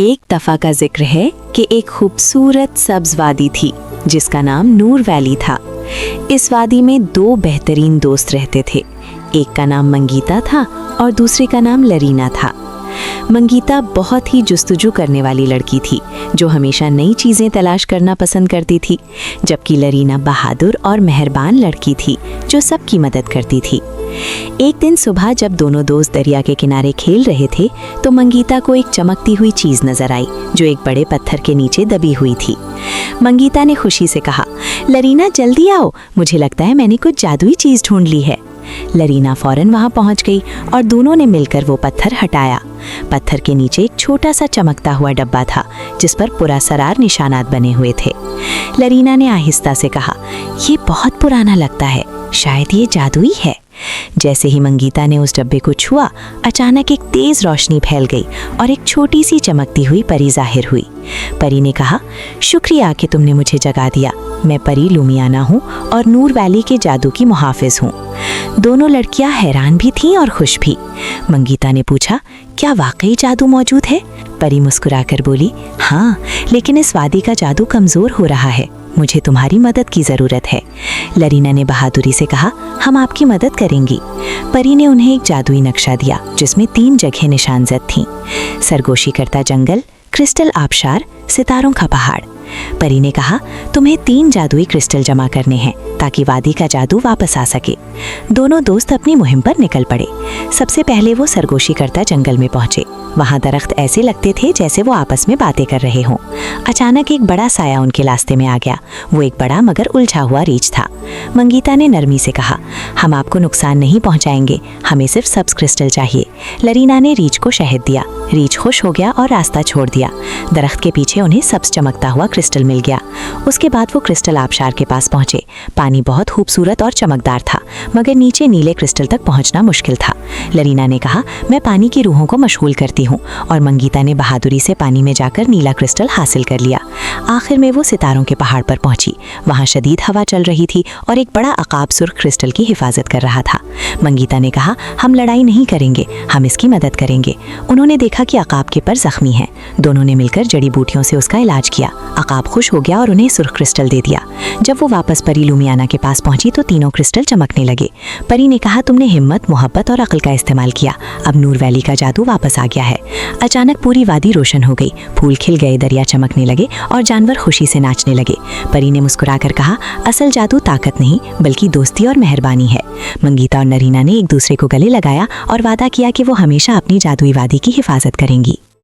एक दफा का जिक्र है कि एक खूबसूरत सब्ज वादी थी जिसका नाम नूर वैली था। इस वादी में दो बेहतरीन दोस्त रहते थे। एक का नाम मंगीता था और दूसरे का नाम लरीना था। मंगीता बहुत ही जुस्तजू करने वाली लड़की थी जो हमेशा नई चीज़ें तलाश करना पसंद करती थी, जबकि लरीना बहादुर और मेहरबान लड़की थी जो सबकी मदद करती थी। एक दिन सुबह जब दोनों दोस्त दरिया के किनारे खेल रहे थे तो मंगीता को एक चमकती हुई चीज़ नजर आई जो एक बड़े पत्थर के नीचे दबी हुई थी। मंगीता ने खुशी से कहा, लरीना जल्दी आओ, मुझे लगता है मैंने कुछ जादुई चीज़ ढूंढ ली है। लरीना फौरन वहां पहुंच गई और दोनों ने मिलकर वो पत्थर हटाया। पत्थर के नीचे एक छोटा सा चमकता हुआ डब्बा था जिस पर पुरस्कार निशानात बने हुए थे। लरीना ने आहिस्ता से कहा, ये बहुत पुराना लगता है, शायद ये जादुई है। जैसे ही मंगीता ने उस डब्बे को छुआ, अचानक एक तेज रोशनी फैल गई और एक छोटी सी चमकती हुई परी जाहिर हुई। परी ने कहा, शुक्रिया कि तुमने मुझे जगा दिया। मैं परी लुमियाना हूँ और नूर वैली के जादू की मुहाफिज हूँ। दोनों लड़कियां हैरान भी थीं और खुश भी। मंगीता ने पूछा, क्या वाकई जादू मौजूद है? परी मुस्कुराकर बोली, हाँ, लेकिन इस वादी का जादू कमजोर हो रहा है, मुझे तुम्हारी मदद की जरूरत है। लरीना ने बहादुरी से कहा, हम आपकी मदद करेंगी। परी ने उन्हें एक जादुई नक्शा दिया जिसमें 3 जगह निशानजद थीं। सरगोशी करता जंगल, क्रिस्टल आबशार, सितारों का पहाड़। परी ने कहा, तुम्हें 3 जादुई क्रिस्टल जमा करने हैं ताकि वादी का जादू वापस आ सके। दोनों दोस्त अपनी मुहिम पर निकल पड़े। सबसे पहले वो सरगोशी करता जंगल में पहुंचे। वहां दरख्त ऐसे लगते थे जैसे वो आपस में बातें कर रहे हों। अचानक एक बड़ा साया उनके रास्ते में आ गया। वो एक बड़ा मगर उलझा हुआ रीछ था। मंगीता ने नरमी से कहा, हम आपको नुकसान नहीं पहुंचाएंगे, हमें सिर्फ सब्ज क्रिस्टल चाहिए। लरीना ने रीछ को शहद दिया। रीछ खुश हो गया और रास्ता छोड़ दिया। दरख्त के पीछे उन्हें सब्ज चमकता हुआ क्रिस्टल मिल गया। उसके बाद वो क्रिस्टल आबशार के पास पहुंचे। पानी बहुत खूबसूरत और चमकदार था, मगर नीचे नीले क्रिस्टल तक पहुंचना मुश्किल था। लरीना ने कहा, मैं पानी की रूहों को मशगूल करती हूँ, और मंगीता ने बहादुरी से पानी में जाकर नीला क्रिस्टल हासिल कर लिया। आखिर में वो सितारों के पहाड़ पर पहुंची। वहां शदीद हवा चल रही थी और एक बड़ा अकाब सुर्ख क्रिस्टल की हिफाजत कर रहा था। मंगीता ने कहा, हम लड़ाई नहीं करेंगे, हम इसकी मदद करेंगे। उन्होंने देखा कि अकाब के पर जख्मी है। दोनों ने मिलकर जड़ी बूटियों से उसका इलाज किया। अकाब खुश हो गया और उन्हें सुर्ख क्रिस्टल दे दिया। जब वो वापस परी लुमियाना के पास पहुंची तो तीनों क्रिस्टल चमकने लगे। परी ने कहा, तुमने हिम्मत, मोहब्बत और अक्ल का इस्तेमाल किया, अब नूर वैली का जादू वापस आ गया है। अचानक पूरी वादी रोशन हो गई, फूल खिल गए, दरिया चमकने लगे और जानवर खुशी से नाचने लगे। परी ने मुस्कुराकर कहा, असल जादू ताकत नहीं बल्कि दोस्ती और मेहरबानी है। मंगीता और नरीना ने एक दूसरे को गले लगाया और वादा किया कि वो हमेशा अपनी जादुई वादी की हिफाजत करेंगी।